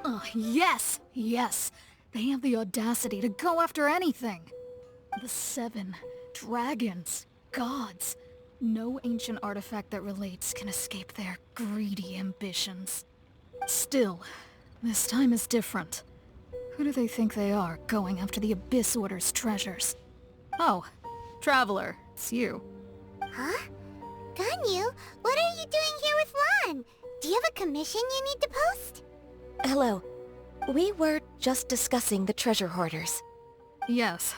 Oh, yes! Yes! They have the audacity to go after anything! The 7 dragons, gods. No ancient artifact that relates can escape their greedy ambitions. Still, this time is different. Who do they think they are, going after the Abyss Order's treasures? Oh, Traveler, it's you. Huh? Ganyu, what are you doing here with Lan? Do you have a commission you need to post? Hello. We were just discussing the treasure hoarders. Yes.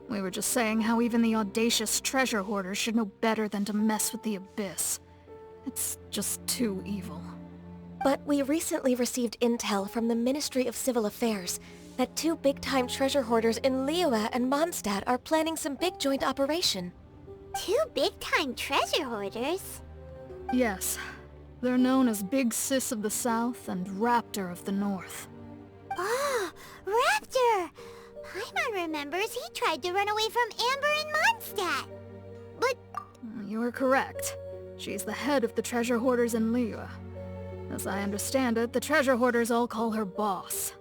We were just saying how even the audacious treasure hoarders should know better than to mess with the Abyss. It's just too evil. But we recently received intel from the Ministry of Civil Affairs that 2 big-time treasure hoarders in Liyue and Mondstadt are planning some big joint operation. 2 big-time treasure hoarders? Yes. They're known as Big Sis of the South and Raptor of the North. Oh, Raptor! Paimon remembers he tried to run away from Amber in Mondstadt. But... You are correct. She's the head of the treasure hoarders in Liyue. As I understand it, the treasure hoarders all call her boss.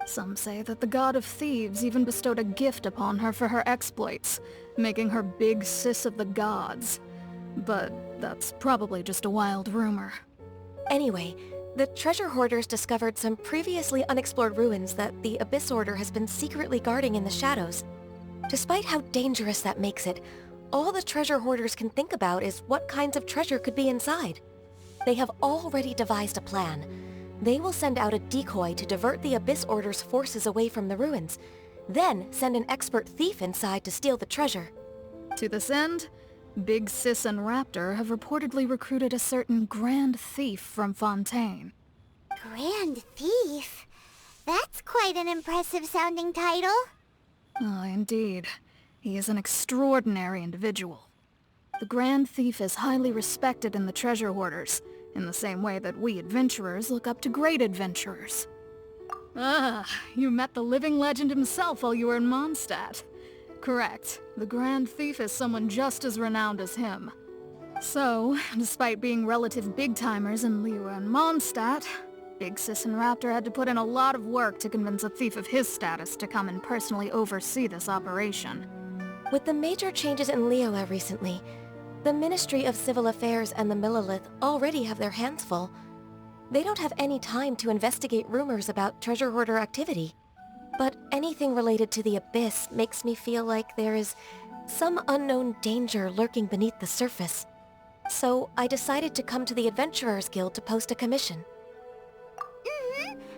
Some say that the god of thieves even bestowed a gift upon her for her exploits, making her Big Sis of the gods. But that's probably just a wild rumor. Anyway, the treasure hoarders discovered some previously unexplored ruins that the Abyss Order has been secretly guarding in the shadows. Despite how dangerous that makes it, all the treasure hoarders can think about is what kinds of treasure could be inside. They have already devised a plan. They will send out a decoy to divert the Abyss Order's forces away from the ruins, then send an expert thief inside to steal the treasure. To this end, Big Sis and Raptor have reportedly recruited a certain Grand Thief from Fontaine. Grand Thief? That's quite an impressive-sounding title. Oh, indeed. He is an extraordinary individual. The Grand Thief is highly respected in the treasure hoarders, in the same way that we adventurers look up to great adventurers. Ah, you met the living legend himself while you were in Mondstadt. Correct. The Grand Thief is someone just as renowned as him. So, despite being relative big-timers in Liyue and Mondstadt, Big Sis and Raptor had to put in a lot of work to convince a thief of his status to come and personally oversee this operation. With the major changes in Liyue recently, the Ministry of Civil Affairs and the Millelith already have their hands full. They don't have any time to investigate rumors about treasure hoarder activity. But anything related to the Abyss makes me feel like there is some unknown danger lurking beneath the surface. So I decided to come to the Adventurers Guild to post a commission.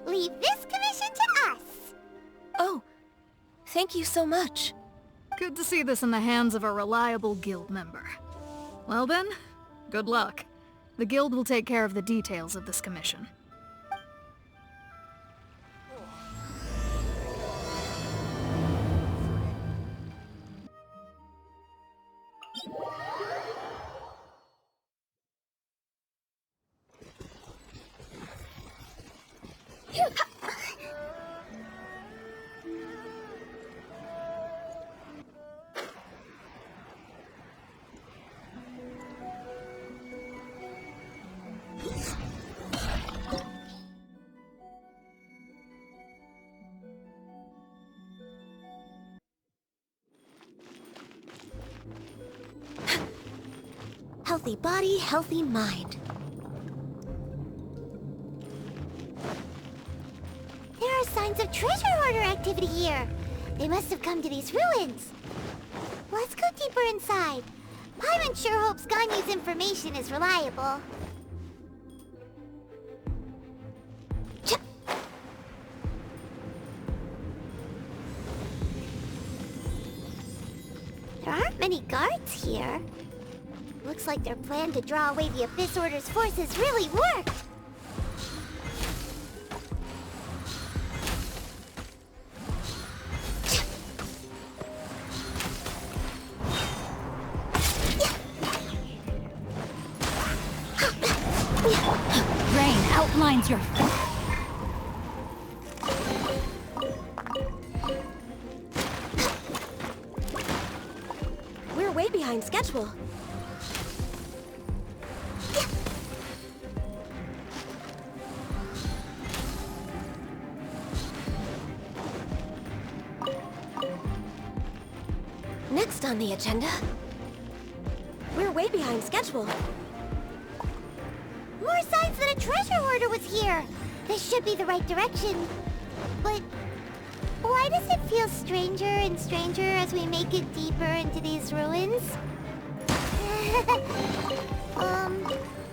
Leave this commission to us! Oh, thank you so much. Good to see this in the hands of a reliable guild member. Well then, good luck. The guild will take care of the details of this commission. Healthy body, healthy mind. There are signs of treasure hoarder activity here. They must have come to these ruins. Let's go deeper inside. Paimon sure hopes Ganyu's information is reliable. There aren't many guards here. Looks like their plan to draw away the Abyss Order's forces really worked. Rain outlines your... We're way behind schedule. Next on the agenda... We're way behind schedule. More signs that a treasure hoarder was here! This should be the right direction. But why does it feel stranger and stranger as we make it deeper into these ruins?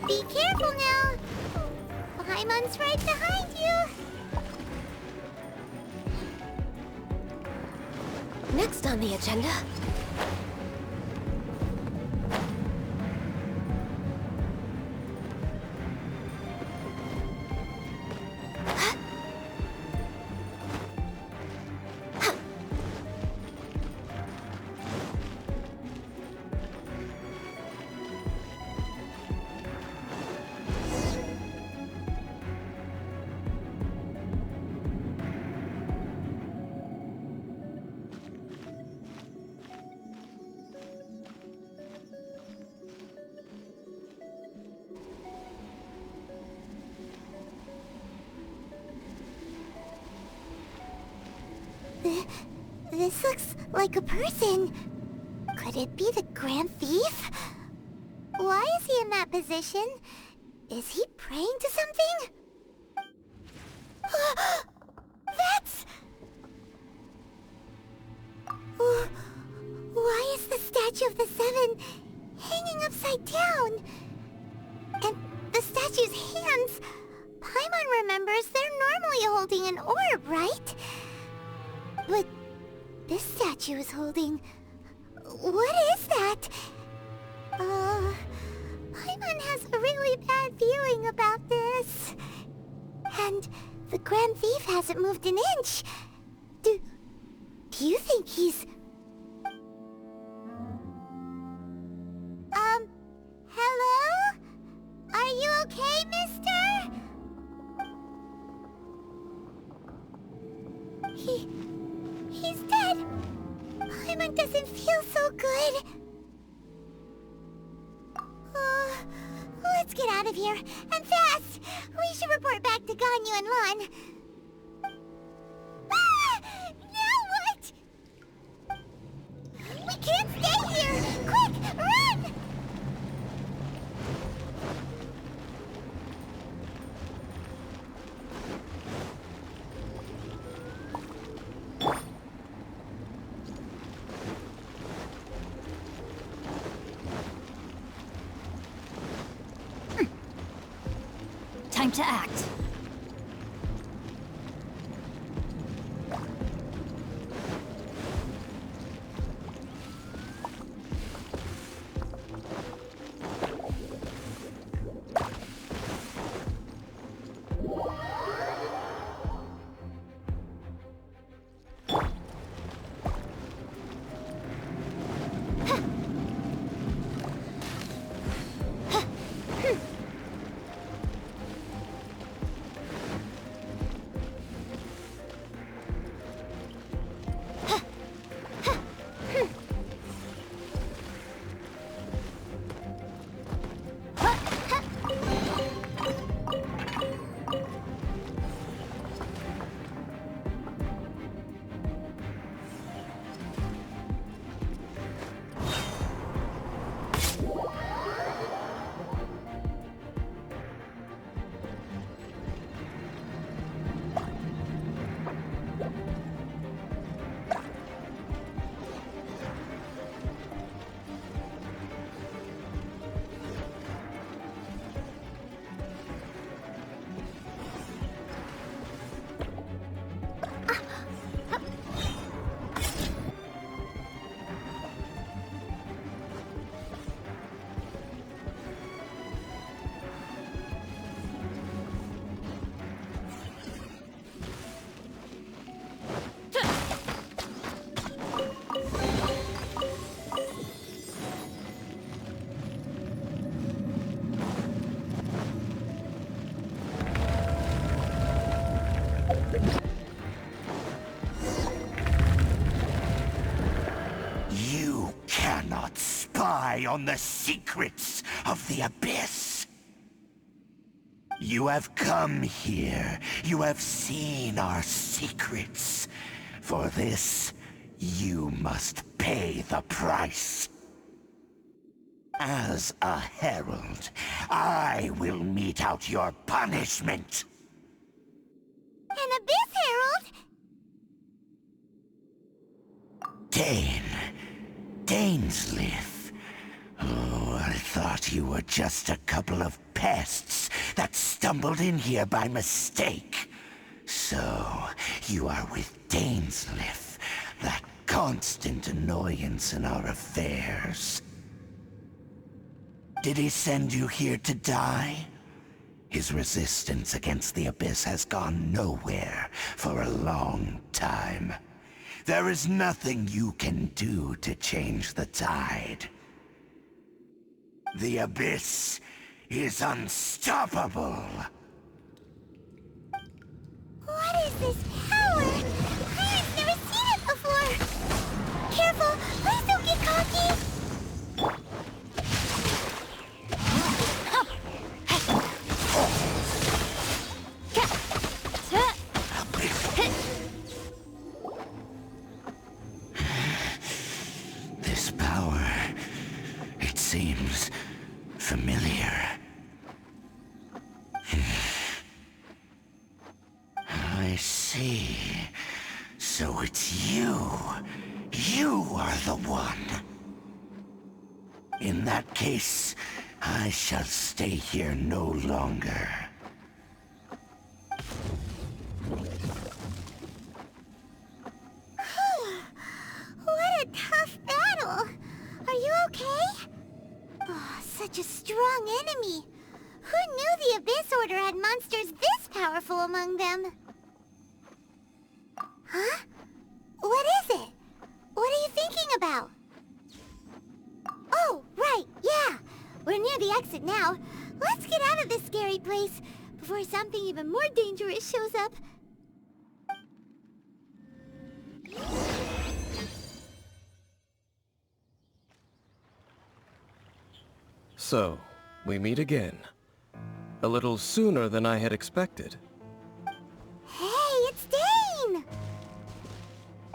Be careful now! Paimon's right behind you! Next on the agenda... This looks like a person. Could it be the Grand Thief? Why is he in that position? Is he praying to something? That's... Why is the statue of the Seven hanging upside down? And the statue's hands... Paimon remembers they're normally holding an orb, right? But this statue is holding... What is that? Paimon has a really bad feeling about this. And the Grand Thief hasn't moved an inch. Do you think he's... Hello? Are you okay, mister? He's dead. Paimon doesn't feel so good. Let's get out of here, and fast! We should report back to Ganyu and Lon. Now what? We can't stay here! Quick, run! Time to act. rely on the secrets of the Abyss. You have come here. You have seen our secrets. For this, you must pay the price. As a herald, I will mete out your punishment. An Abyss Herald? Dainsleif. Oh, I thought you were just a couple of pests that stumbled in here by mistake. So, you are with Dainsleif, that constant annoyance in our affairs. Did he send you here to die? His resistance against the Abyss has gone nowhere for a long time. There is nothing you can do to change the tide. The Abyss is unstoppable. What is this power? I've never seen it before. Careful, please don't get cocky. This power, it seems familiar. I see. So it's you. You are the one. In that case, I shall stay here no longer. What a tough battle. Are you okay? Oh, such a strong enemy. Who knew the Abyss Order had monsters this powerful among them? Huh? What is it? What are you thinking about? Oh, right, yeah. We're near the exit now. Let's get out of this scary place before something even more dangerous shows up. So, we meet again. A little sooner than I had expected. Hey, it's Dane!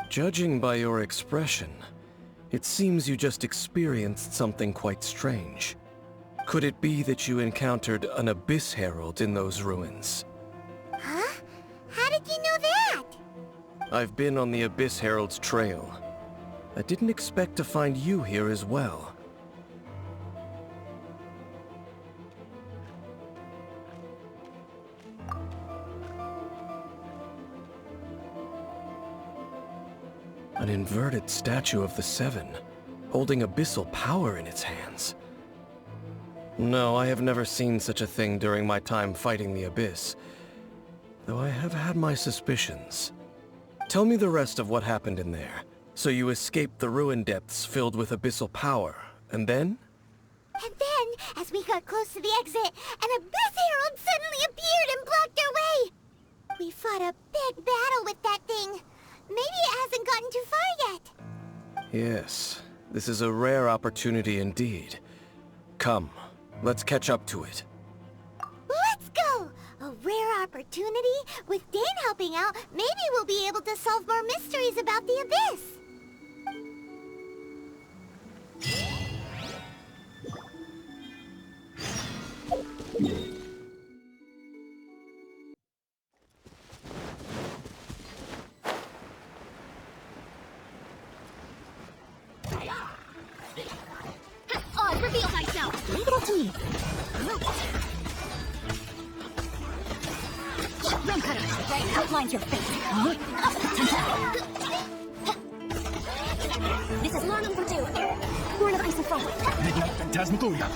Judging by your expression, it seems you just experienced something quite strange. Could it be that you encountered an Abyss Herald in those ruins? Huh? How did you know that? I've been on the Abyss Herald's trail. I didn't expect to find you here as well. An inverted statue of the Seven, holding abyssal power in its hands. No, I have never seen such a thing during my time fighting the Abyss, though I have had my suspicions. Tell me the rest of what happened in there. So you escaped the ruin depths filled with abyssal power, and then? And then, as we got close to the exit, an Abyss Herald suddenly appeared and blocked our way! We fought a big battle with that thing. Maybe it hasn't gotten too far yet. Yes, this is a rare opportunity indeed. Come, let's catch up to it. Let's go! A rare opportunity? With Dane helping out, maybe we'll be able to solve more mysteries about the Abyss. I'll reveal myself! Leave it all to me. Run, Cutter! Right outlines your face. This is long overdue. Horn of Ice and Foam. Phantasmagoria.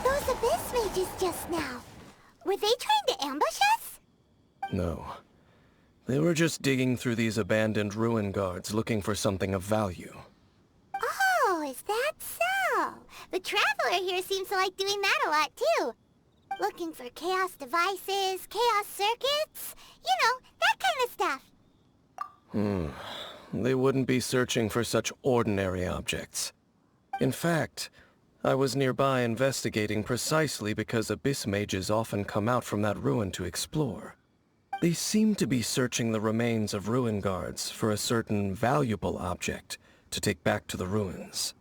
Those Abyss mages just now. Were they trying to ambush us? No. They were just digging through these abandoned ruin guards looking for something of value. Oh, is that so? The Traveler here seems to like doing that a lot, too. Looking for chaos devices, chaos circuits, you know, that that kind of stuff. They wouldn't be searching for such ordinary objects. In fact, I was nearby investigating precisely because abyss mages often come out from that ruin to explore. They seem to be searching the remains of ruin guards for a certain valuable object to take back to the ruins.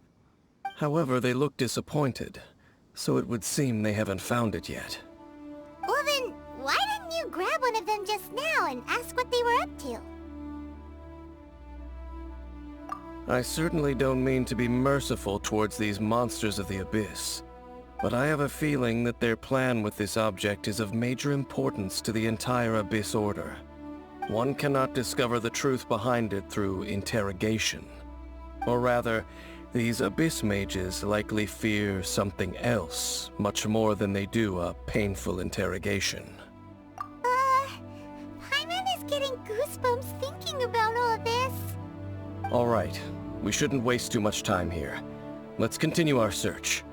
However, they look disappointed, so it would seem they haven't found it yet. Well then, why didn't you grab one of them just now and ask what they were up to? I certainly don't mean to be merciful towards these monsters of the abyss, but I have a feeling that their plan with this object is of major importance to the entire Abyss Order. One cannot discover the truth behind it through interrogation. Or rather, these Abyss mages likely fear something else, much more than they do a painful interrogation. Paimon is getting goosebumps thinking about all this. All right, we shouldn't waste too much time here. Let's continue our search.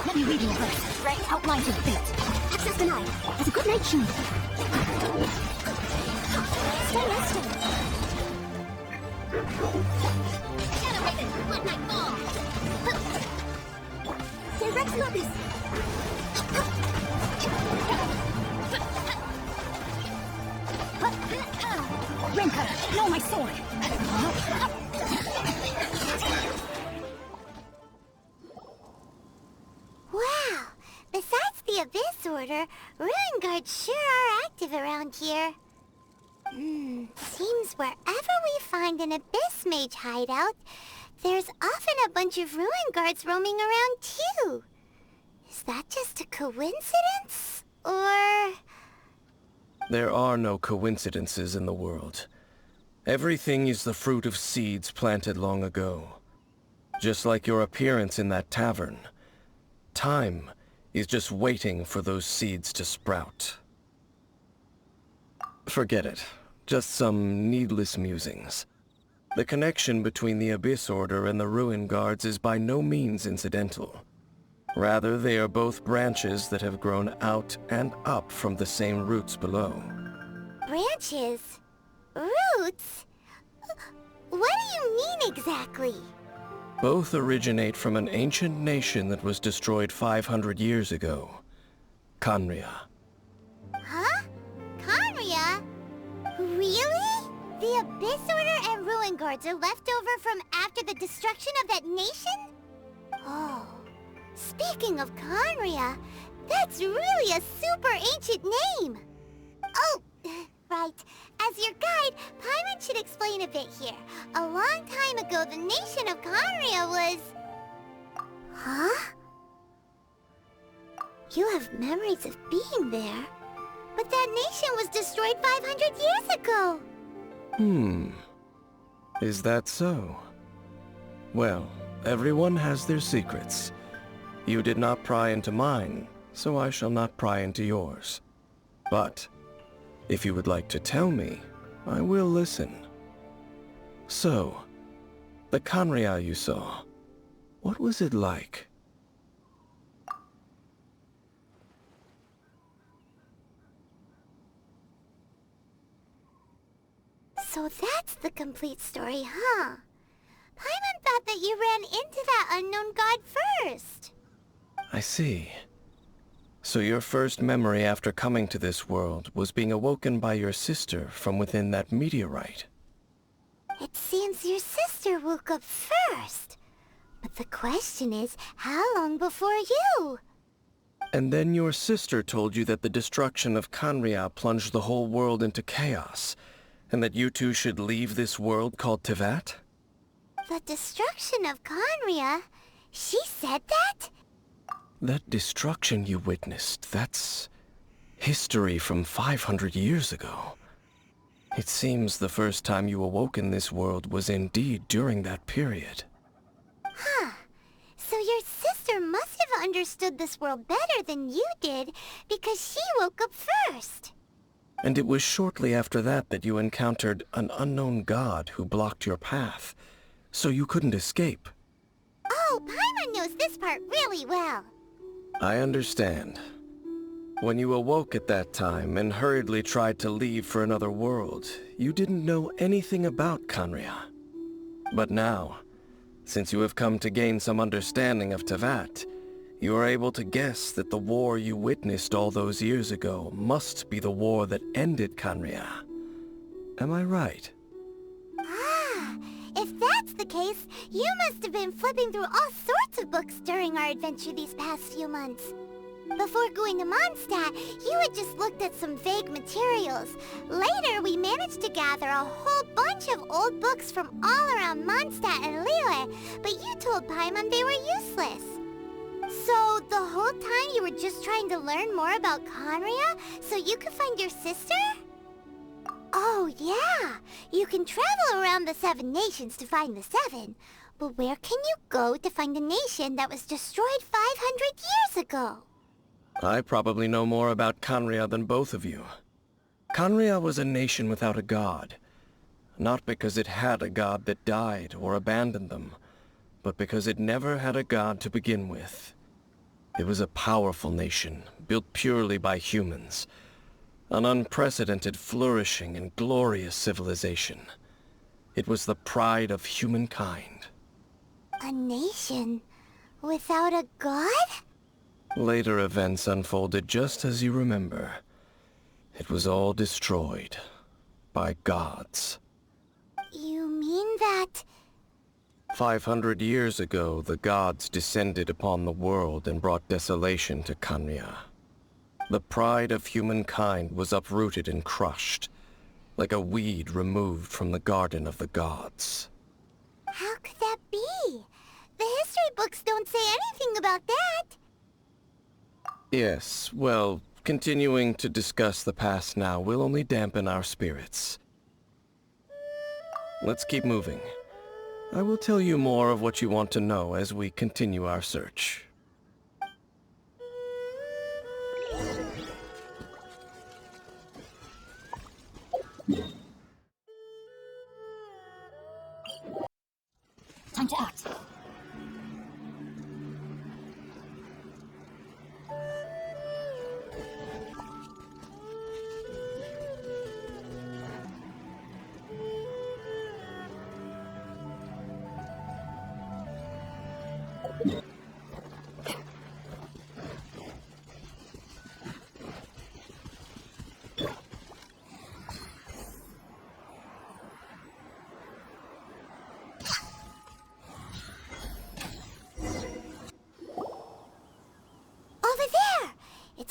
Let me read you a verse. Right outlines your fate. Access denied. As a good night shoe. Stay rested. Generated, let night fall. Direct Lapis. Rimka, know my sword. Wow! Besides the Abyss Order, Ruin Guards sure are active around here. Seems wherever we find an Abyss Mage hideout, there's often a bunch of Ruin Guards roaming around too. Is that just a coincidence? Or... There are no coincidences in the world. Everything is the fruit of seeds planted long ago. Just like your appearance in that tavern. Time is just waiting for those seeds to sprout. Forget it. Just some needless musings. The connection between the Abyss Order and the Ruin Guards is by no means incidental. Rather, they are both branches that have grown out and up from the same roots below. branches? Roots? What do you mean exactly? Both originate from an ancient nation that was destroyed 500 years ago. Khaenri'ah. Huh? Khaenri'ah? Really? The Abyss Order and Ruin Guards are left over from after the destruction of that nation? Oh. Speaking of Khaenri'ah, that's really a super ancient name! Oh, right. As your guide, Paimon should explain a bit here. A long time ago, the nation of Khaenri'ah was... Huh? You have memories of being there. But that nation was destroyed 500 years ago! Is that so? Well, everyone has their secrets. You did not pry into mine, so I shall not pry into yours. But, if you would like to tell me, I will listen. So, the Khaenri'ah you saw, what was it like? So that's the complete story, huh? Paimon thought that you ran into that unknown god first. I see. So your first memory after coming to this world was being awoken by your sister from within that meteorite. It seems your sister woke up first. But the question is, how long before you? And then your sister told you that the destruction of Khaenri'ah plunged the whole world into chaos, And that you two should leave this world called Tevat? The destruction of Conria? She said that? That destruction you witnessed, that's history from 500 years ago. It seems the first time you awoke in this world was indeed during that period. Huh. So your sister must have understood this world better than you did, because she woke up first. And it was shortly after that that you encountered an unknown god who blocked your path, so you couldn't escape. Oh, Paimon knows this part really well. I understand. When you awoke at that time and hurriedly tried to leave for another world, you didn't know anything about Conria. But now, since you have come to gain some understanding of Tevat, you are able to guess that the war you witnessed all those years ago must be the war that ended Conria. Am I right? Ah, if that's the case, you must have been flipping through all sorts of books during our adventure these past few months. Before going to Mondstadt, you had just looked at some vague materials. Later, we managed to gather a whole bunch of old books from all around Mondstadt and Liyue, but you told Paimon they were useless. So, the whole time you were just trying to learn more about Conria so you could find your sister? Oh, yeah. You can travel around the 7 nations to find the 7. But where can you go to find a nation that was destroyed 500 years ago? I probably know more about Conria than both of you. Conria was a nation without a god. Not because it had a god that died or abandoned them, but because it never had a god to begin with. It was a powerful nation, built purely by humans. An unprecedented, flourishing, and glorious civilization. It was the pride of humankind. A nation without a god? Later events unfolded just as you remember. It was all destroyed by gods. You mean that... 500 years ago, the gods descended upon the world and brought desolation to Conria. The pride of humankind was uprooted and crushed, like a weed removed from the garden of the gods. How could that be? The history books don't say anything about that. Yes, well, continuing to discuss the past now will only dampen our spirits. Let's keep moving. I will tell you more of what you want to know as we continue our search. Time to act.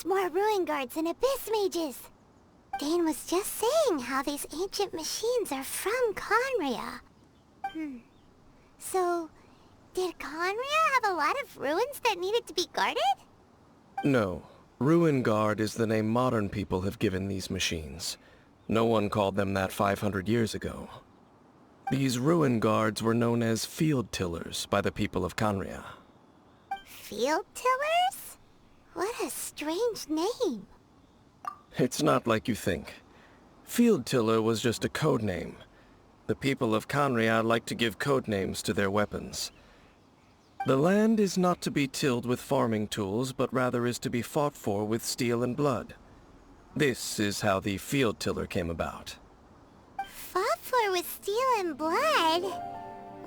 More ruin guards and abyss mages. Dane was just saying how these ancient machines are from Conria. So, did Conria have a lot of ruins that needed to be guarded? No. Ruin Guard is the name modern people have given these machines. No one called them that 500 years ago. These Ruin Guards were known as Field Tillers by the people of Conria. Field Tillers? What a strange name. It's not like you think. Field Tiller was just a code name. The people of Conria like to give code names to their weapons. The land is not to be tilled with farming tools, but rather is to be fought for with steel and blood. This is how the Field Tiller came about. Fought for with steel and blood?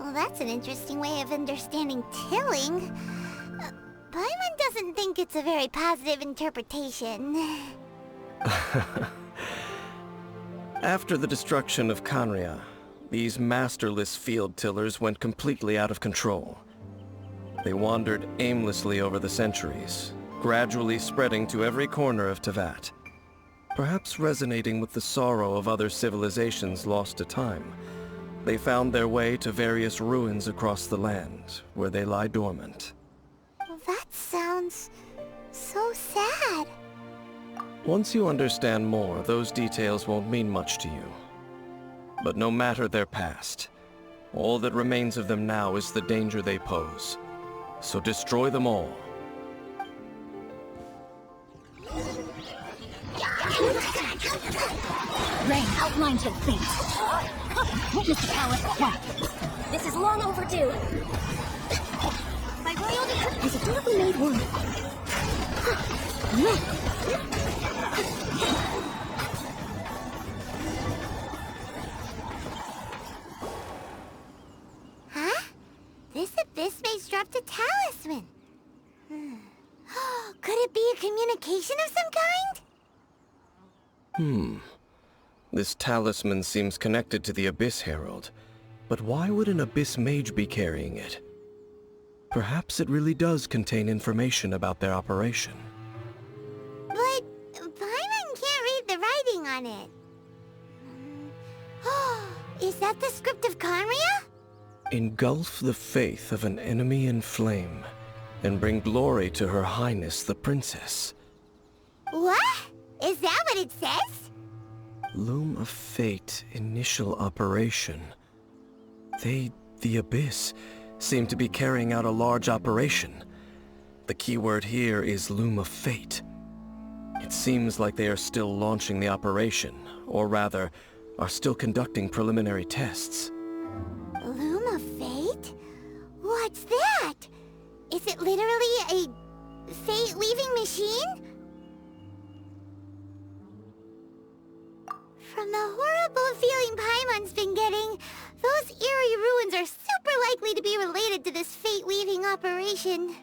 Well, that's an interesting way of understanding tilling. Paimon doesn't think it's a very positive interpretation. After the destruction of Conria, these masterless field tillers went completely out of control. They wandered aimlessly over the centuries, gradually spreading to every corner of Tevat. Perhaps resonating with the sorrow of other civilizations lost to time, they found their way to various ruins across the land, where they lie dormant. That sounds so sad. Once you understand more, those details won't mean much to you. But no matter their past, all that remains of them now is the danger they pose. So destroy them all. Rain outlines your fate. Witness the power of crack. This is long overdue. My royal decree is a dutifully made word. Huh? This abyss maze dropped a talisman. Could it be a communication of some kind? This talisman seems connected to the Abyss Herald. But why would an Abyss Mage be carrying it? Perhaps it really does contain information about their operation. But Paimon can't read the writing on it. Is that the script of Conria? Engulf the faith of an enemy in flame, and bring glory to Her Highness the Princess. What? Is that what it says? Loom of Fate initial operation. They, the Abyss, seem to be carrying out a large operation. The keyword here is Loom of Fate. It seems like they are still launching the operation, or rather, are still conducting preliminary tests. Loom of Fate? What's that? Is it literally a fate-weaving machine? From the horrible feeling Paimon's been getting, those eerie ruins are super likely to be related to this fate-weaving operation.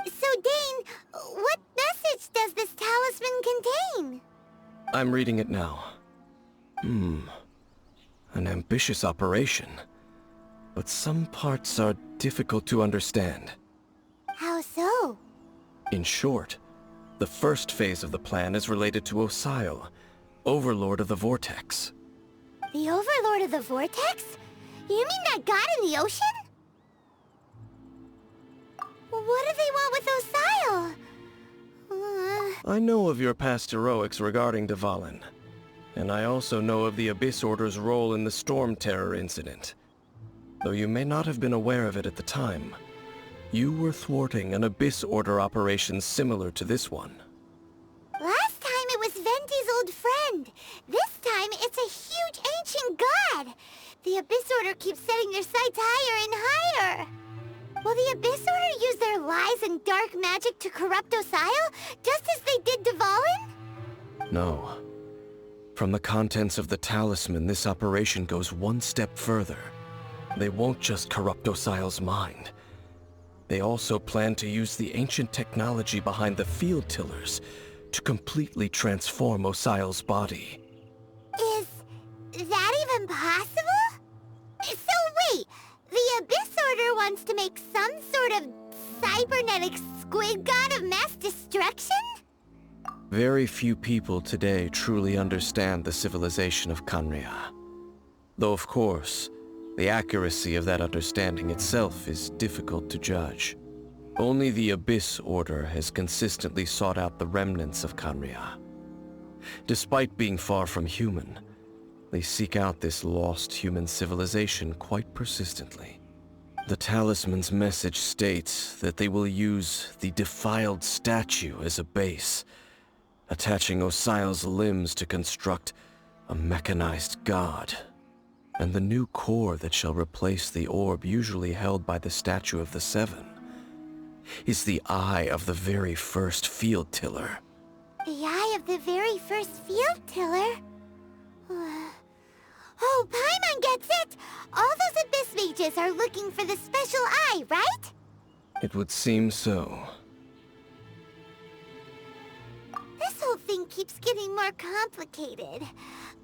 So, Dane, what message does this talisman contain? I'm reading it now. An ambitious operation. But some parts are difficult to understand. How so? In short, the first phase of the plan is related to Osile, Overlord of the Vortex. The Overlord of the Vortex? You mean that god in the ocean? What do they want with Osile? I know of your past heroics regarding Dvalin, and I also know of the Abyss Order's role in the Storm Terror incident. Though you may not have been aware of it at the time, you were thwarting an Abyss Order operation similar to this one. Last time it was Venti's old friend. This time it's a huge ancient god. The Abyss Order keeps setting their sights higher and higher. Will the Abyss Order use their lies and dark magic to corrupt Osile, just as they did Dvalin? No. From the contents of the talisman, this operation goes one step further. They won't just corrupt Osile's mind. They also plan to use the ancient technology behind the field tillers to completely transform Osile's body. Is that even possible? So wait, the Abyss Order wants to make some sort of cybernetic squid god of mass destruction? Very few people today truly understand the civilization of Conria. Though of course, the accuracy of that understanding itself is difficult to judge. Only the Abyss Order has consistently sought out the remnants of Conria. Despite being far from human, they seek out this lost human civilization quite persistently. The talisman's message states that they will use the defiled statue as a base, attaching Osile's limbs to construct a mechanized god. And the new core that shall replace the orb usually held by the Statue of the Seven is the eye of the very first field tiller. The eye of the very first field tiller? Oh, Paimon gets it! All those Abyss mages are looking for the special eye, right? It would seem so. This whole thing keeps getting more complicated.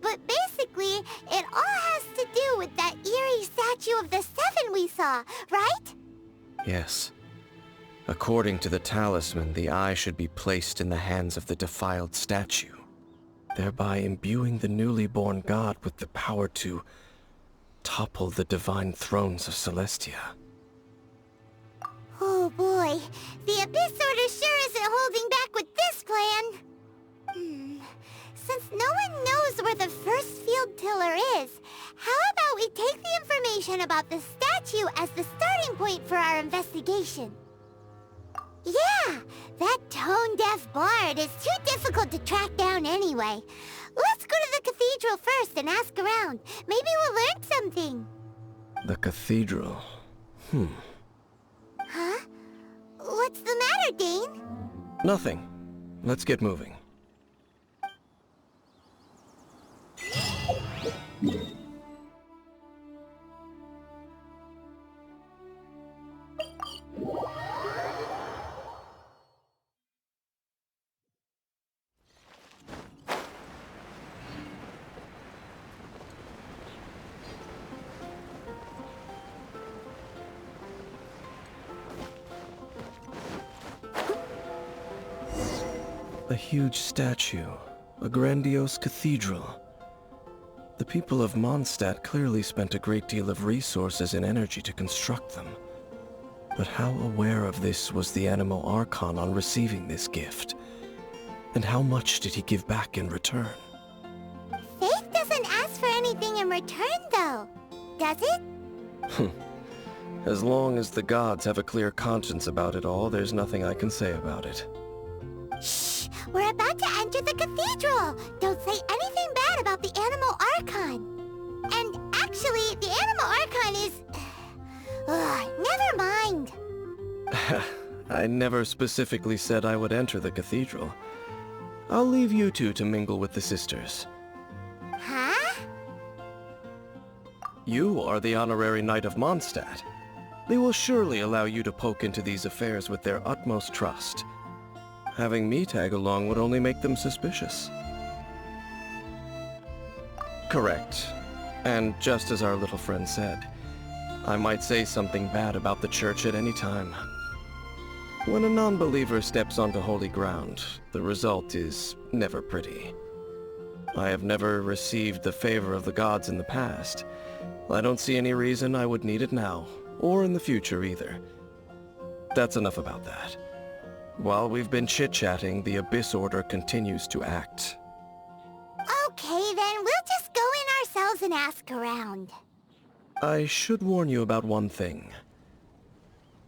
But basically, it all has to do with that eerie Statue of the Seven we saw, right? Yes. According to the talisman, the eye should be placed in the hands of the defiled statue. thereby imbuing the newly born god with the power to topple the divine thrones of Celestia. Oh boy, the Abyss Order sure isn't holding back with this plan. Since no one knows where the first field tiller is, how about we take the information about the statue as the starting point for our investigation? Yeah, that tone-deaf bard is too difficult to track down anyway. Let's go to the cathedral first and ask around. Maybe we'll learn something. The cathedral. Huh? What's the matter, Dane? Nothing. Let's get moving. A huge statue, a grandiose cathedral. The people of Mondstadt clearly spent a great deal of resources and energy to construct them. But how aware of this was the Animo Archon on receiving this gift? And how much did he give back in return? Faith doesn't ask for anything in return, though. Does it? As long as the gods have a clear conscience about it all, there's nothing I can say about it. Shh! We're about to enter the cathedral! Don't say anything bad about the Animo Archon. And actually, the Animo Archon is... never mind. I never specifically said I would enter the cathedral. I'll leave you two to mingle with the sisters. Huh? You are the honorary knight of Mondstadt. They will surely allow you to poke into these affairs with their utmost trust. Having me tag along would only make them suspicious. Correct. And just as our little friend said, I might say something bad about the church at any time. When a non-believer steps onto holy ground, the result is never pretty. I have never received the favor of the gods in the past. I don't see any reason I would need it now, or in the future either. That's enough about that. While we've been chit-chatting, the Abyss Order continues to act. Okay, then we'll just go in ourselves and ask around. I should warn you about one thing.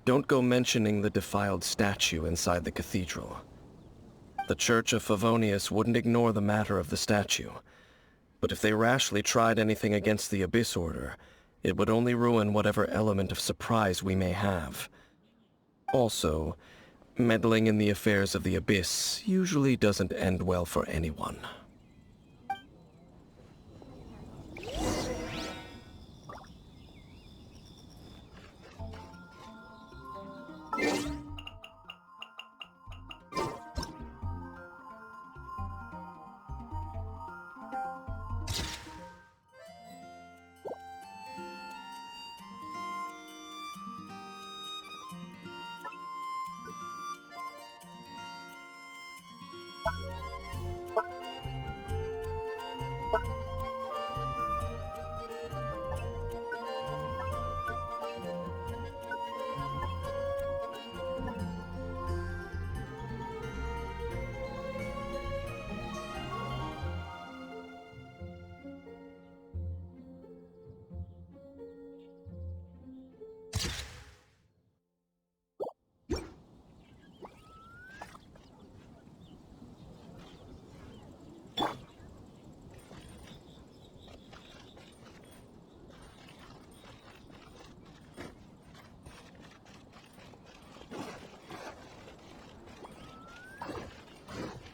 Don't go mentioning the defiled statue inside the cathedral. The Church of Favonius wouldn't ignore the matter of the statue. But if they rashly tried anything against the Abyss Order, it would only ruin whatever element of surprise we may have. Also, meddling in the affairs of the Abyss usually doesn't end well for anyone.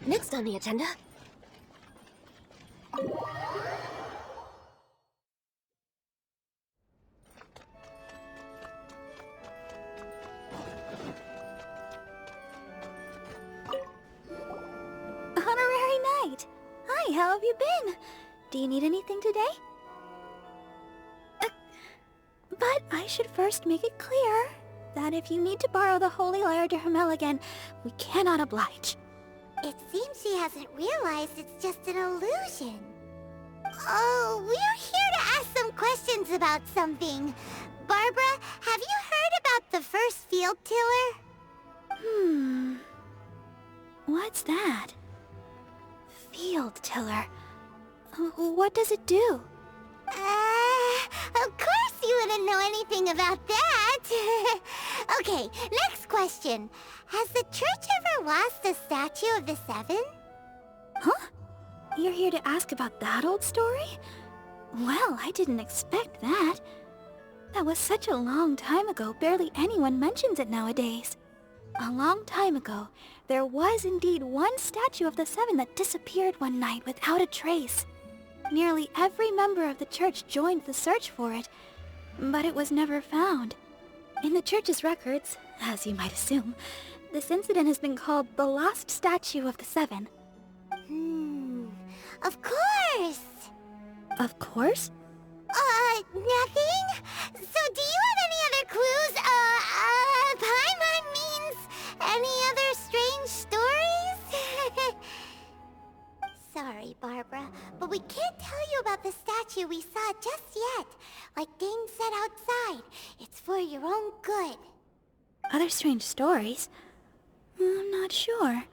Next on the agenda... Honorary Knight! Hi, how have you been? Do you need anything today? But I should first make it clear that if you need to borrow the Holy Lyre de Hermel again, we cannot oblige. It seems she hasn't realized it's just an illusion. Oh, we're here to ask some questions about something. Barbara, have you heard about the first field tiller? What's that? Field tiller. What does it do? Of course you wouldn't know anything about that. Okay, next question. Has the church ever lost a statue of the Seven? Huh? You're here to ask about that old story? Well, I didn't expect that. That was such a long time ago, barely anyone mentions it nowadays. A long time ago, there was indeed one statue of the Seven that disappeared one night without a trace. Nearly every member of the church joined the search for it, but it was never found. In the church's records, as you might assume, this incident has been called the Lost Statue of the Seven. Of course! Of course? Nothing? So do you have any other clues? Paimon means any other strange stories? Sorry, Barbara, but we can't tell you about the statue we saw just yet. Like Dane said outside, it's for your own good. Other strange stories? I'm not sure.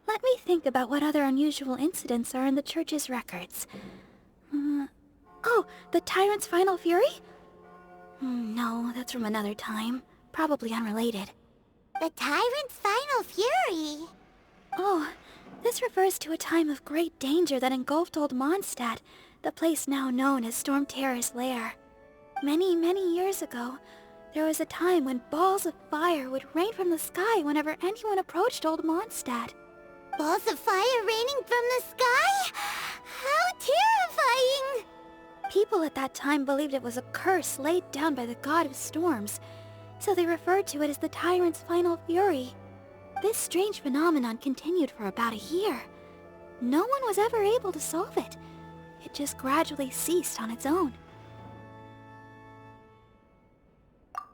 Let me think about what other unusual incidents are in the church's records. Oh, the Tyrant's Final Fury? No, that's from another time. Probably unrelated. The Tyrant's Final Fury? Oh, this refers to a time of great danger that engulfed Old Mondstadt, the place now known as Storm Terror's lair. Many, many years ago, there was a time when balls of fire would rain from the sky whenever anyone approached Old Mondstadt. Balls of fire raining from the sky? How terrifying! People at that time believed it was a curse laid down by the god of storms, so they referred to it as the Tyrant's Final Fury. This strange phenomenon continued for about a year. No one was ever able to solve it. It just gradually ceased on its own.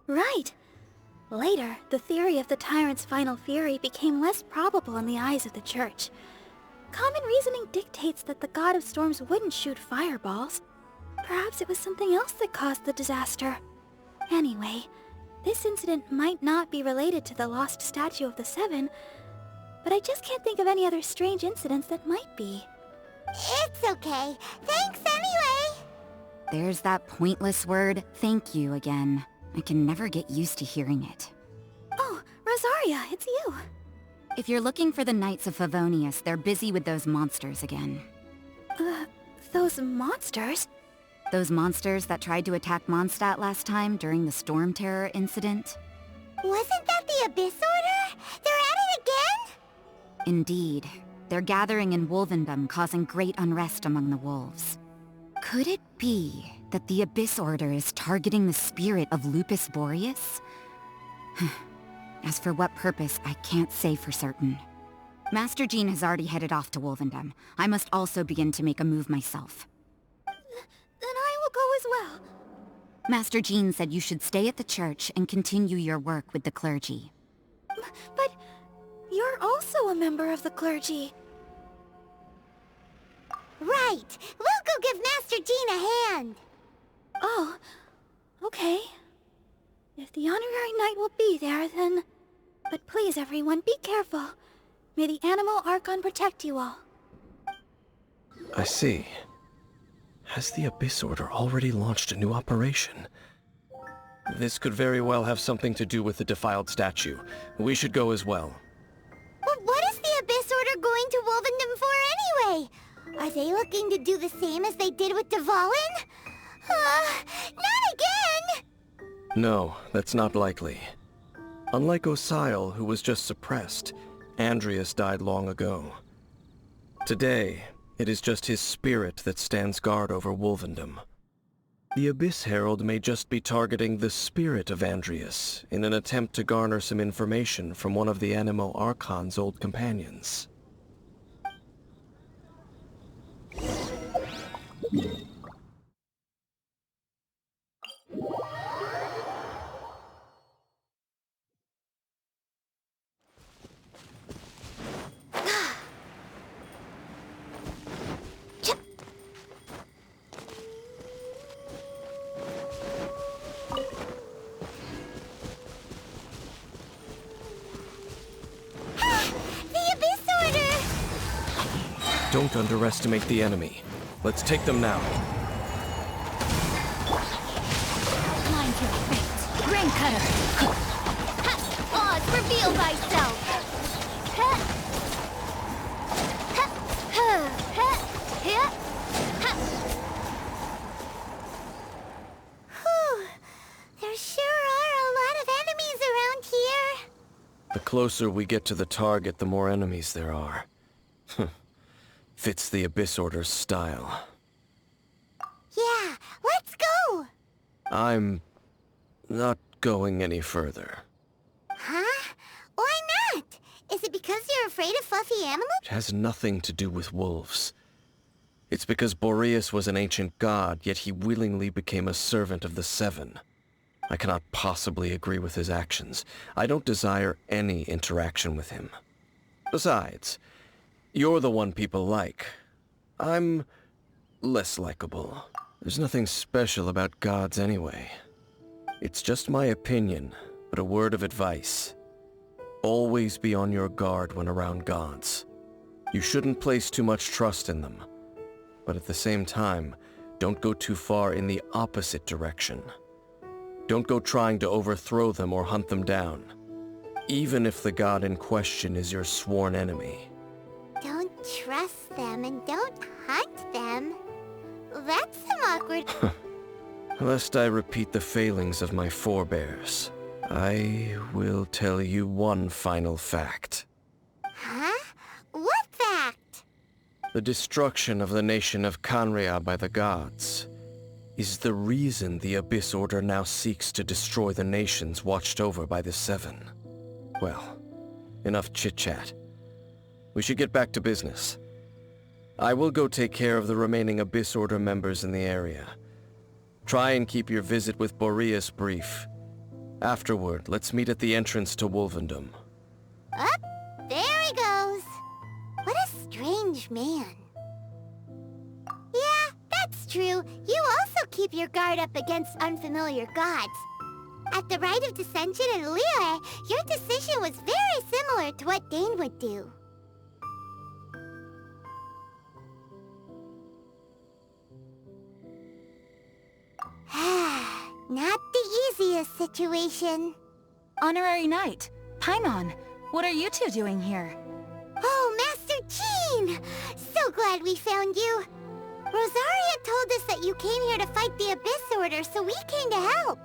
Right! Later, the theory of the Tyrant's Final Fury became less probable in the eyes of the church. Common reasoning dictates that the god of storms wouldn't shoot fireballs. Perhaps it was something else that caused the disaster. Anyway, this incident might not be related to the lost statue of the Seven, but I just can't think of any other strange incidents that might be. It's okay. Thanks anyway! There's that pointless word, thank you, again. I can never get used to hearing it. Oh, Rosaria, it's you. If you're looking for the Knights of Favonius, they're busy with those monsters again. Those monsters? Those monsters that tried to attack Mondstadt last time during the Storm Terror incident? Wasn't that the Abyss Order? They're at it again? Indeed. They're gathering in Wolvendom, causing great unrest among the wolves. Could it be that the Abyss Order is targeting the spirit of Lupus Boreas? As for what purpose, I can't say for certain. Master Jean has already headed off to Wolvendom. I must also begin to make a move myself. Then I will go as well. Master Jean said you should stay at the church and continue your work with the clergy. But you're also a member of the clergy. Right! We'll go give Master Jean a hand! Oh, okay. If the honorary knight will be there, then... But please, everyone, be careful. May the Animal Archon protect you all. I see. Has the Abyss Order already launched a new operation? This could very well have something to do with the defiled statue. We should go as well. But what is the Abyss Order going to Wolvendom for anyway? Are they looking to do the same as they did with Dvalin? Not again! No, that's not likely. Unlike Osial, who was just suppressed, Andreas died long ago. Today, it is just his spirit that stands guard over Wolvendom. The Abyss Herald may just be targeting the spirit of Andreas in an attempt to garner some information from one of the Animo Archon's old companions. Don't underestimate the enemy. Let's take them now. Blind your fate. Grain cutter. Oz, reveal thyself! Whew. There sure are a lot of enemies around here. The closer we get to the target, the more enemies there are. Fits the Abyss Order's style. Yeah, let's go! I'm not going any further. Huh? Why not? Is it because you're afraid of fluffy animals? It has nothing to do with wolves. It's because Boreas was an ancient god, yet he willingly became a servant of the Seven. I cannot possibly agree with his actions. I don't desire any interaction with him. Besides, you're the one people like. I'm less likable. There's nothing special about gods anyway. It's just my opinion, but a word of advice. Always be on your guard when around gods. You shouldn't place too much trust in them. But at the same time, don't go too far in the opposite direction. Don't go trying to overthrow them or hunt them down, even if the god in question is your sworn enemy. Don't trust them and don't hunt them. That's some awkward... Lest I repeat the failings of my forebears, I will tell you one final fact. Huh? What fact? The destruction of the nation of Kanria by the gods is the reason the Abyss Order now seeks to destroy the nations watched over by the Seven. Well, enough chit-chat. We should get back to business. I will go take care of the remaining Abyss Order members in the area. Try and keep your visit with Boreas brief. Afterward, let's meet at the entrance to Wolvendom. Up, there he goes. What a strange man. Yeah, that's true. You also keep your guard up against unfamiliar gods. At the Rite of Dissension in Liyue, your decision was very similar to what Dane would do. Not the easiest situation. Honorary Knight, Paimon, what are you two doing here? Oh, Master Jean! So glad we found you. Rosaria told us that you came here to fight the Abyss Order, so we came to help.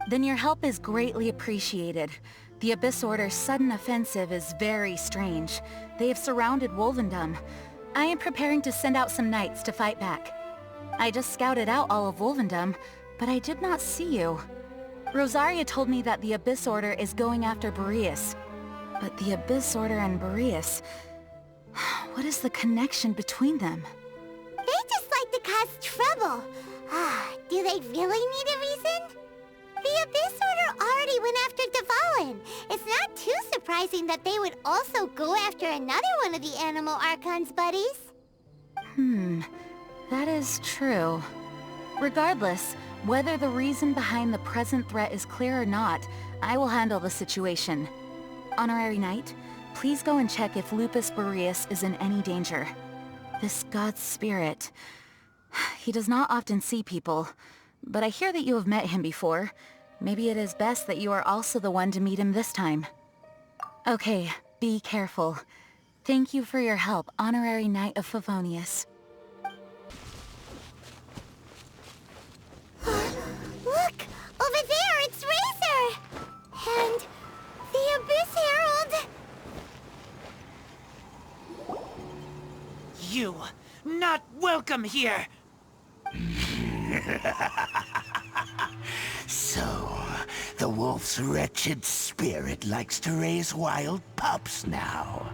Then your help is greatly appreciated. The Abyss Order's sudden offensive is very strange. They have surrounded Wolvendom. I am preparing to send out some knights to fight back. I just scouted out all of Wolvendom, but I did not see you. Rosaria told me that the Abyss Order is going after Boreas. But the Abyss Order and Boreas... what is the connection between them? They just like to cause trouble. Do they really need a reason? The Abyss Order already went after Dvalin. It's not too surprising that they would also go after another one of the Animal Archon's buddies. That is true. Regardless, whether the reason behind the present threat is clear or not, I will handle the situation. Honorary Knight, please go and check if Lupus Boreas is in any danger. This god's spirit... he does not often see people, but I hear that you have met him before. Maybe it is best that you are also the one to meet him this time. Okay, be careful. Thank you for your help, Honorary Knight of Favonius. Look! Over there, it's Razor! And the Abyss Herald! You, not welcome here! So, the wolf's wretched spirit likes to raise wild pups now.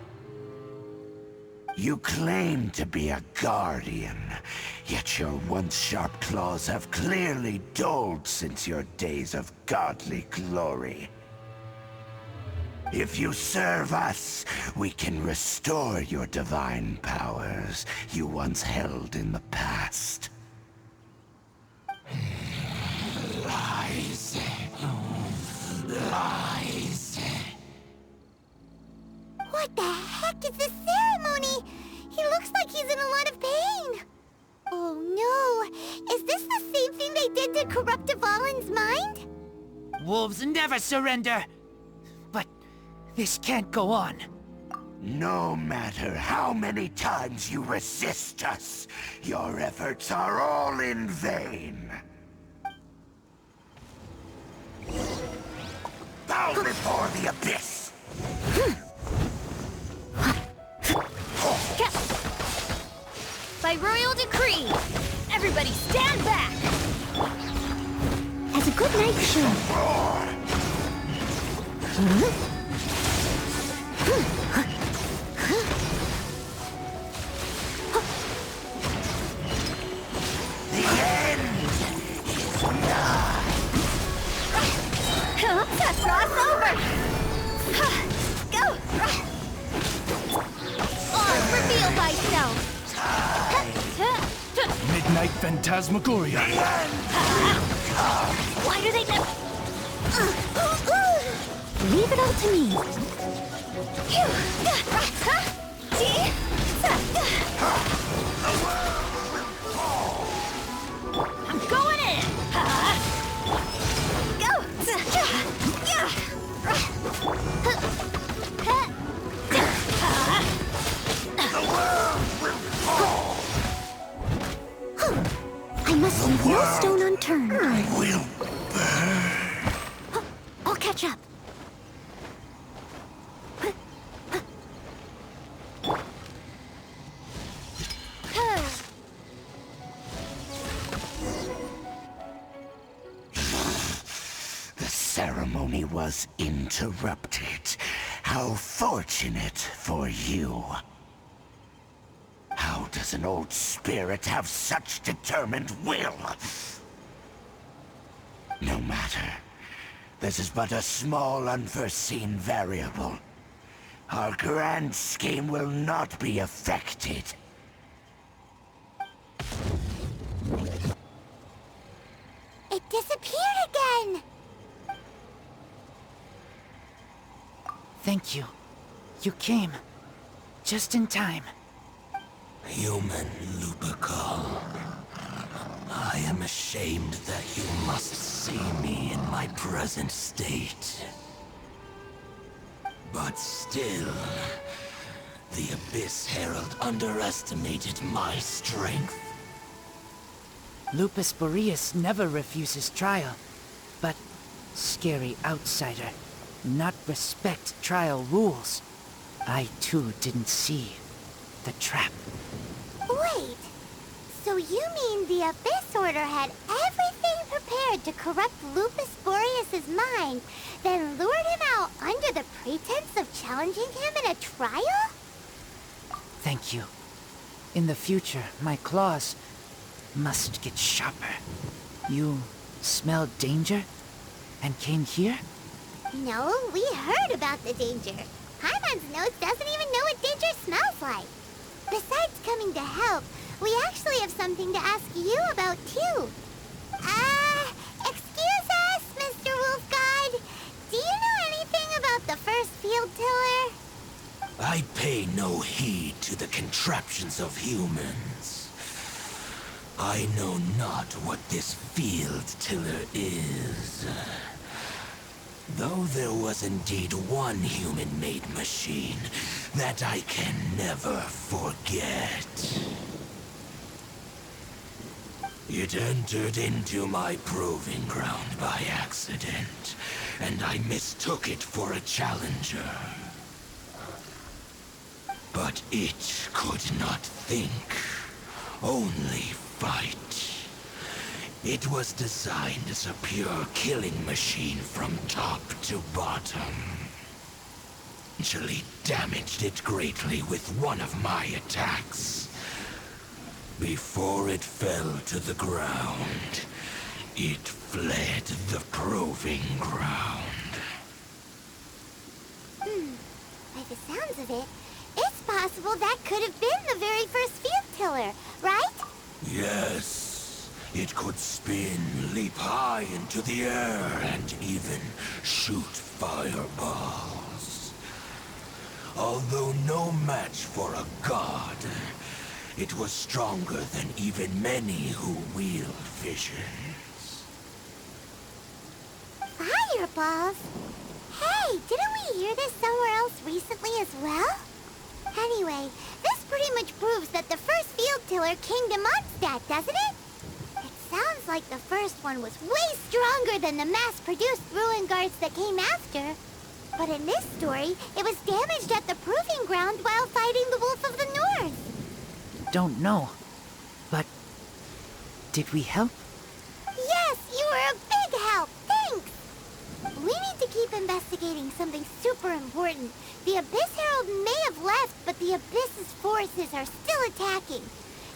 You claim to be a guardian, yet your once sharp claws have clearly dulled since your days of godly glory. If you serve us, we can restore your divine powers you once held in the past. Lies. Lies. What the heck is this ceremony? He looks like he's in a lot of pain. Oh no, is this the same thing they did to corrupt Dvalin's mind? Wolves never surrender. But this can't go on. No matter how many times you resist us, your efforts are all in vain. Bow before the abyss! By royal decree, everybody stand back! As a good night show. The end is nigh. Cross over! Go! On, reveal thyself! Midnight Phantasmagoria. Why do they never... Leave it all to me. I'm going in! Go! I must leave no stone unturned. Will burn. I'll catch up. The ceremony was interrupted. How fortunate for you. How does an old spirit have such determined will? No matter. This is but a small unforeseen variable. Our grand scheme will not be affected. It disappeared again. Thank you. You came. Just in time. Human Lupercal. I am ashamed that you must see me in my present state. But still, the Abyss Herald underestimated my strength. Lupus Boreas never refuses trial, but scary outsider, not respect trial rules. I too didn't see the trap. Wait, so you mean the Abyss Order had everything prepared to corrupt Lupus Boreas' mind, then lured him out under the pretense of challenging him in a trial? Thank you. In the future, my claws must get sharper. You smelled danger and came here? No, we heard about the danger. Paimon's nose doesn't even know what danger smells like. Besides coming to help, we actually have something to ask you about too. Excuse us, Mr. Wolf God. Do you know anything about the first field tiller? I pay no heed to the contraptions of humans. I know not what this field tiller is. Though there was indeed one human-made machine that I can never forget. It entered into my proving ground by accident, and I mistook it for a challenger. But it could not think, only fight. It was designed as a pure killing machine from top to bottom. Actually damaged it greatly with one of my attacks. Before it fell to the ground, it fled the proving ground. By the sounds of it, it's possible that could have been the very first field tiller, right? Yes. It could spin, leap high into the air, and even shoot fireballs. Although no match for a god, it was stronger than even many who wield visions. Fireballs? Hey, didn't we hear this somewhere else recently as well? Anyway, this pretty much proves that the first field tiller came to Mondstadt, doesn't it? It sounds like the first one was way stronger than the mass-produced ruin guards that came after. But in this story, it was damaged at the proving ground while fighting the Wolf of the North. Don't know. But did we help? Yes, you were a big help. Thanks. We need to keep investigating something super important. The Abyss Herald may have left, but the Abyss's forces are still attacking.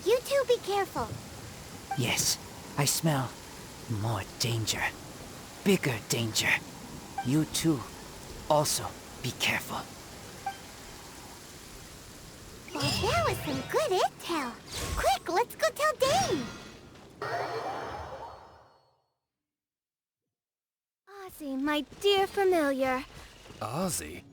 You two be careful. Yes, I smell more danger. Bigger danger. You too. Also, be careful. Well, that was some good intel. Quick, let's go tell Dane. Ozzy, my dear familiar. Ozzy?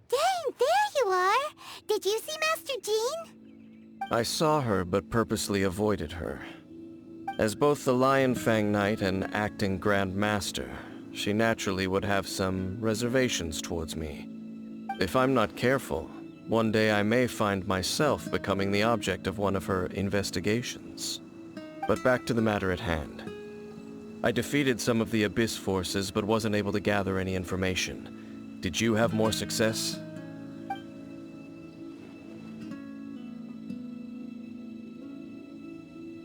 Dane, there you are. Did you see Master Jean? I saw her, but purposely avoided her. As both the Lion Fang Knight and acting Grand Master, she naturally would have some reservations towards me. If I'm not careful, one day I may find myself becoming the object of one of her investigations. But back to the matter at hand. I defeated some of the Abyss forces, but wasn't able to gather any information. Did you have more success?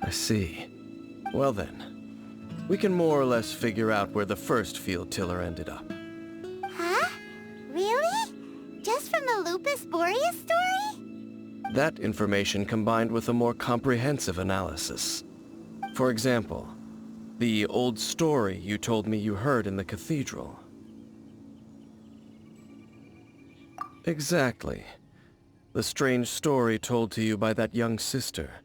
I see. Well then, we can more or less figure out where the first field tiller ended up. Huh? Really? Just from the Lupus Boreas story? That information combined with a more comprehensive analysis. For example, the old story you told me you heard in the cathedral. Exactly. The strange story told to you by that young sister,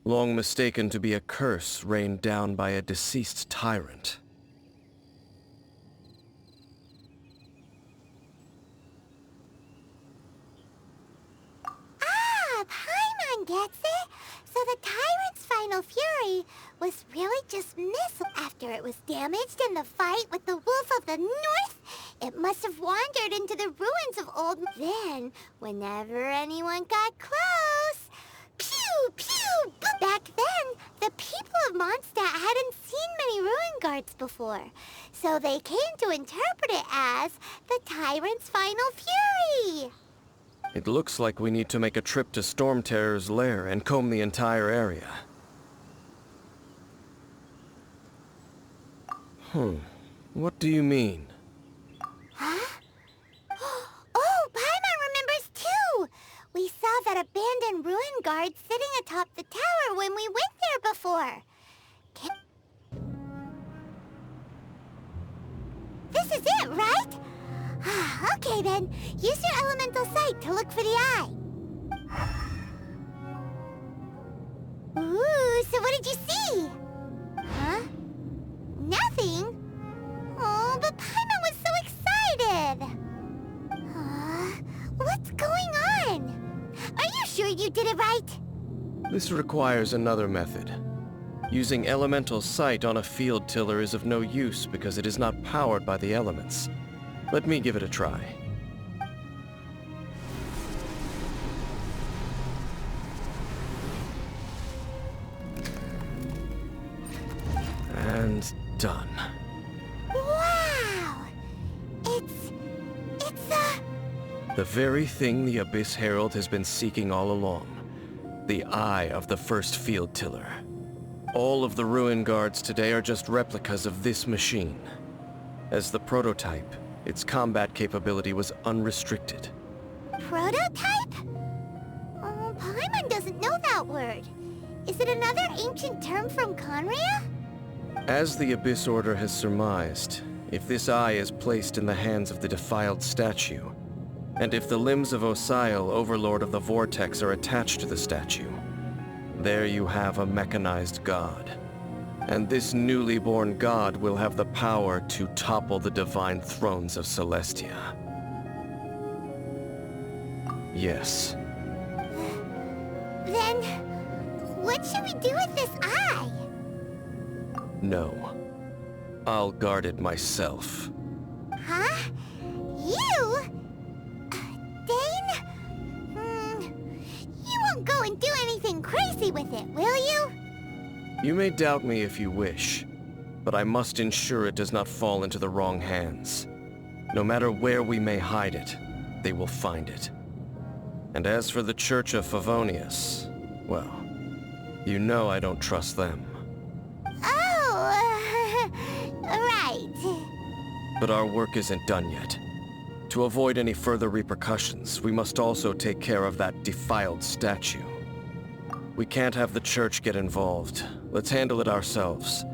long mistaken to be a curse rained down by a deceased tyrant. Ah, Paimon gets it. So the tyrant's final fury was really just missile after it was damaged in the fight with the Wolf of the North. It must have wandered into the ruins of old... Then, whenever anyone got close... Pew! Pew! Boop. Back then, the people of Mondstadt hadn't seen many ruin guards before, so they came to interpret it as the tyrant's final fury. It looks like we need to make a trip to Storm Terror's lair and comb the entire area. What do you mean? Huh? Oh, Paimon remembers too! We saw that abandoned ruin guard sitting atop the tower when we went there before. This is it, right? Okay then, use your elemental sight to look for the eye. Ooh, so what did you see? Huh? Nothing? Oh, but Paimon was so excited! What's going on? Are you sure you did it right? This requires another method. Using elemental sight on a field tiller is of no use because it is not powered by the elements. Let me give it a try. And done. Wow! It's the very thing the Abyss Herald has been seeking all along. The eye of the first field tiller. All of the ruin guards today are just replicas of this machine. As the prototype, its combat capability was unrestricted. prototype? Oh, Paimon doesn't know that word. Is it another ancient term from Conria? As the Abyss Order has surmised, if this eye is placed in the hands of the defiled statue, and if the limbs of Osial, Overlord of the Vortex, are attached to the statue, there you have a mechanized god. And this newly born god will have the power to topple the divine thrones of Celestia. Yes. Then, what should we do with this eye? No. I'll guard it myself. Huh? You? Dane? You won't go and do anything crazy with it, will you? You may doubt me if you wish, but I must ensure it does not fall into the wrong hands. No matter where we may hide it, they will find it. And as for the Church of Favonius, well, you know I don't trust them. Oh, right. But our work isn't done yet. To avoid any further repercussions, we must also take care of that defiled statue. We can't have the church get involved. Let's handle it ourselves.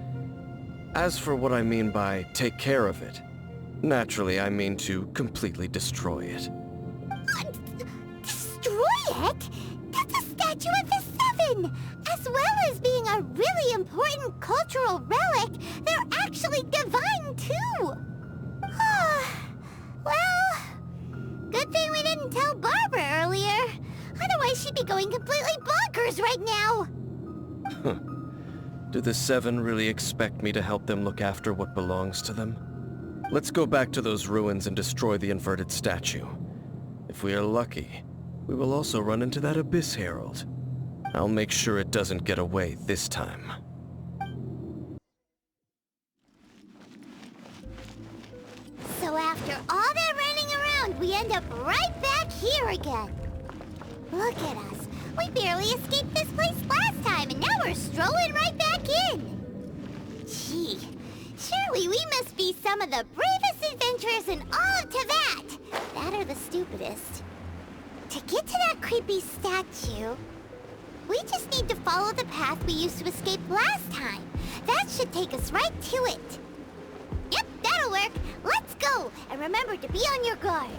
As for what I mean by take care of it, naturally I mean to completely destroy it. Destroy it? That's a statue of the Seven! As well as being a really important cultural relic, they're actually divine too! Well, good thing we didn't tell Barbara earlier. Otherwise she'd be going completely bonkers right now! Do the Seven really expect me to help them look after what belongs to them? Let's go back to those ruins and destroy the inverted statue. If we are lucky, we will also run into that Abyss Herald. I'll make sure it doesn't get away this time. So after all that running around, we end up right back here again. Look at us. We barely escaped this place last time, and now we're strolling right back in. Gee, surely we must be some of the bravest adventurers in all of Teyvat. That or the stupidest. To get to that creepy statue, we just need to follow the path we used to escape last time. That should take us right to it. Yep, that'll work. Let's go, and remember to be on your guard.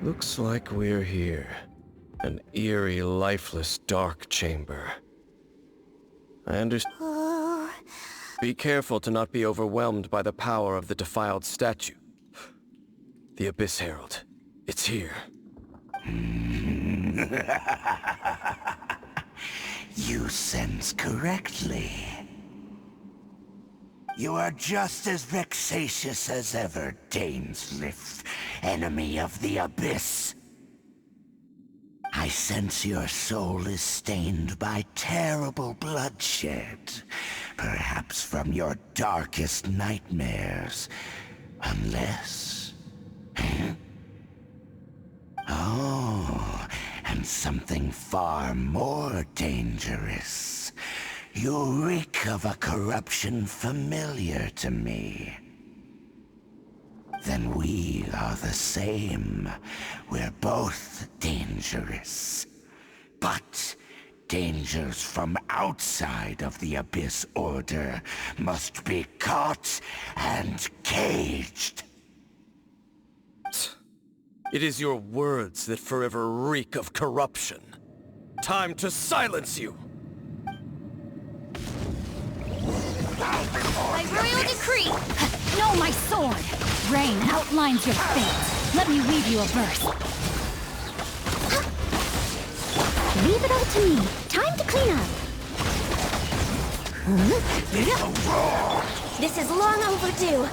Looks like we're here. An eerie, lifeless, dark chamber. I understand. Oh. Be careful to not be overwhelmed by the power of the defiled statue. The Abyss Herald. It's here. You sense correctly. You are just as vexatious as ever, Dainsleif, enemy of the Abyss. I sense your soul is stained by terrible bloodshed, perhaps from your darkest nightmares, unless... Oh, and something far more dangerous. You reek of a corruption familiar to me. Then we are the same. We're both dangerous. But dangers from outside of the Abyss Order must be caught and caged. It is your words that forever reek of corruption. Time to silence you! By royal decree! No, my sword! Rain outlines your fate. Let me weave you a verse. Leave it all to me. Time to clean up. This is long overdue.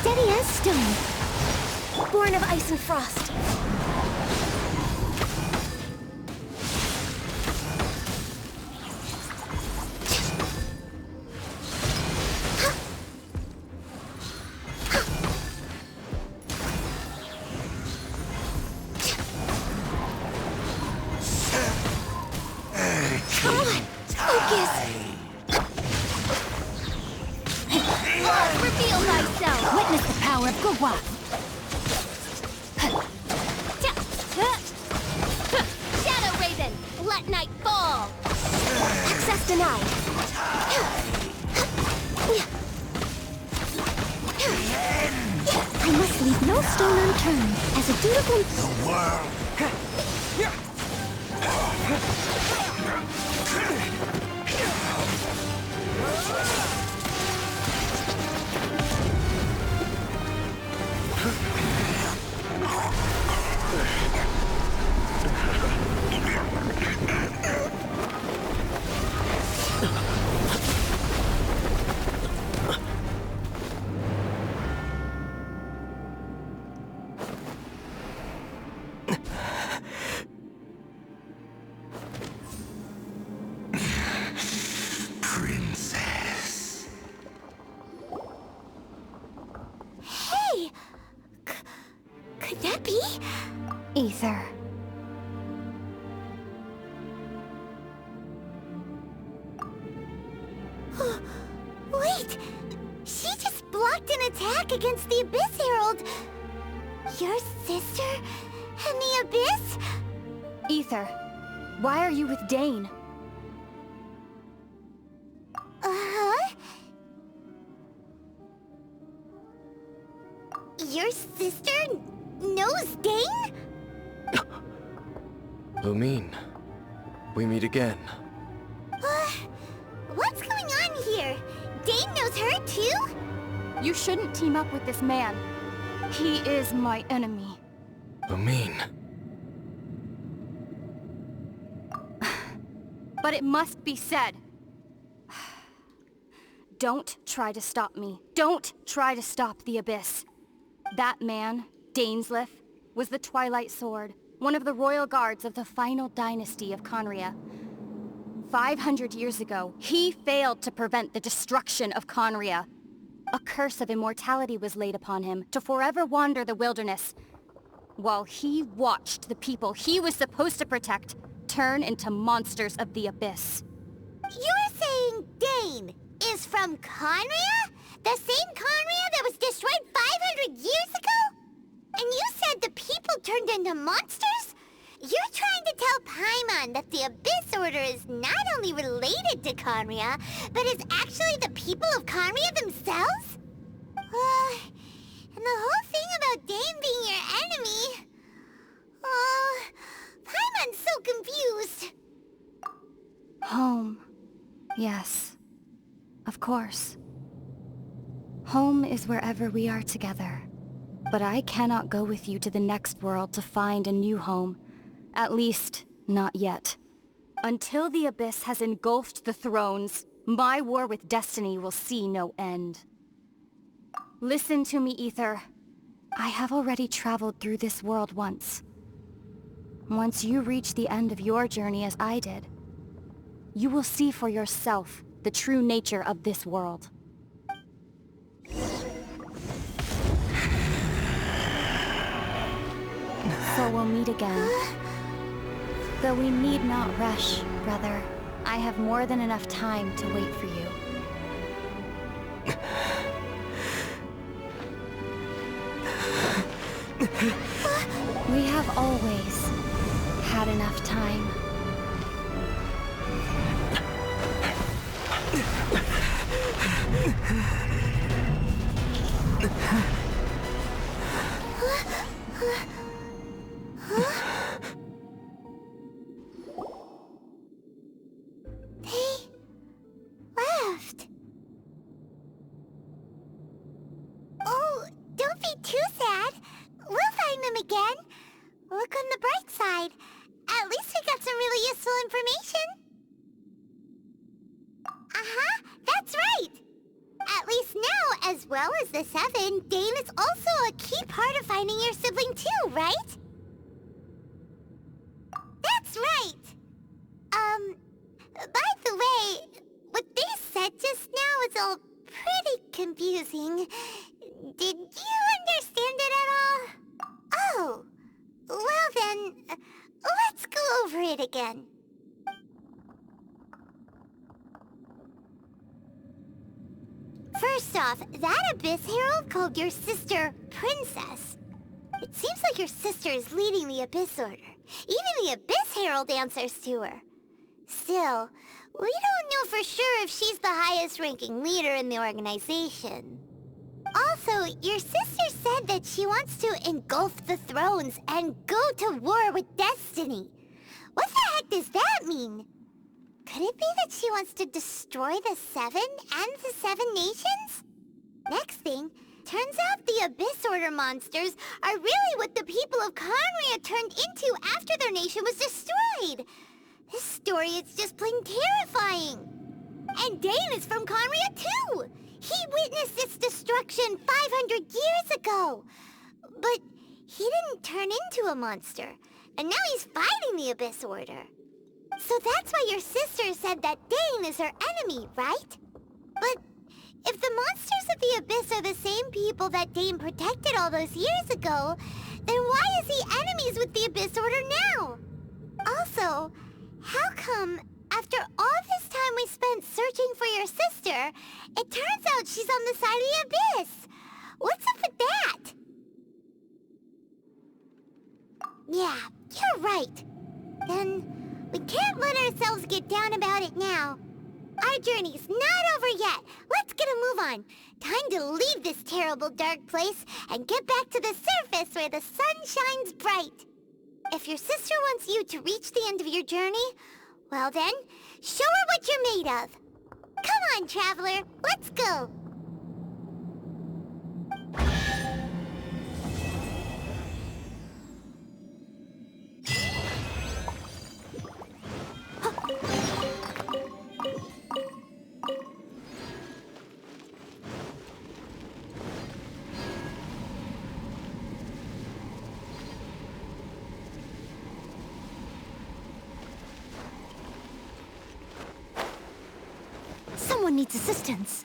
Steady as stone. Born of ice and frost. Witness the power of Gugwa. Shadow Raven, let night fall. Access Access denied. I must leave no stone unturned as a dutiful... The world. Princess. Hey! Could that be? Ether. Wait! She just blocked an attack against the Abyss Herald! Your sister and the Abyss? Ether, why are you with Dane? Uh-huh? Your sister knows Dane? Lumine, we meet again. What's going on here? Dane knows her too? You shouldn't team up with this man. He is my enemy. Lumine. But it must be said. Don't try to stop me. Don't try to stop the Abyss. That man, Dainsleif, was the Twilight Sword, one of the royal guards of the final dynasty of Conria. 500 years ago, he failed to prevent the destruction of Conria. A curse of immortality was laid upon him to forever wander the wilderness, while he watched the people he was supposed to protect turn into monsters of the Abyss. You're saying Dane is from Conria? The same Conria that was destroyed 500 years ago? And you said the people turned into monsters? You're trying to tell Paimon that the Abyss Order is not only related to Conria, but is actually the people of Conria themselves? And the whole thing about Dane being your enemy... Paimon's so confused. Home. Yes. Of course. Home is wherever we are together. But I cannot go with you to the next world to find a new home. At least, not yet. Until the Abyss has engulfed the thrones, my war with destiny will see no end. Listen to me, Ether. I have already traveled through this world once. Once you reach the end of your journey as I did, you will see for yourself the true nature of this world. So we'll meet again. Though we need not rush, brother. I have more than enough time to wait for you. We have always had enough time. They left. Oh, don't be too sad. We'll find them again. Look on the bright side. At least we got some really useful information. Uh-huh, that's right. At least now, as well as the Seven, Dane is also a key part of finding your sibling too, right? That's right. By the way, what they said just now is all pretty confusing. Did you understand it at all? Oh, well then, let's go over it again. First off, that Abyss Herald called your sister Princess. It seems like your sister is leading the Abyss Order. Even the Abyss Herald answers to her. Still, We don't know for sure if she's the highest-ranking leader in the organization. Also, your sister said that she wants to engulf the thrones and go to war with Destiny. What the heck does that mean? Could it be that she wants to destroy the Seven and the Seven Nations? Next thing, turns out the Abyss Order monsters are really what the people of Conria turned into after their nation was destroyed. This story is just plain terrifying. And Dane is from Conria too! He witnessed its destruction 500 years ago! But he didn't turn into a monster, and now he's fighting the Abyss Order. So that's why your sister said that Dane is her enemy, right? But if the monsters of the Abyss are the same people that Dane protected all those years ago, then why is he enemies with the Abyss Order now? Also, how come, after all this time we spent searching for your sister, it turns out she's on the side of the Abyss? What's up with that? Yeah, you're right. Then we can't let ourselves get down about it now. Our journey's not over yet. Let's get a move on. Time to leave this terrible dark place and get back to the surface where the sun shines bright. If your sister wants you to reach the end of your journey, well then, show her what you're made of. Come on, traveler, let's go. Someone needs assistance.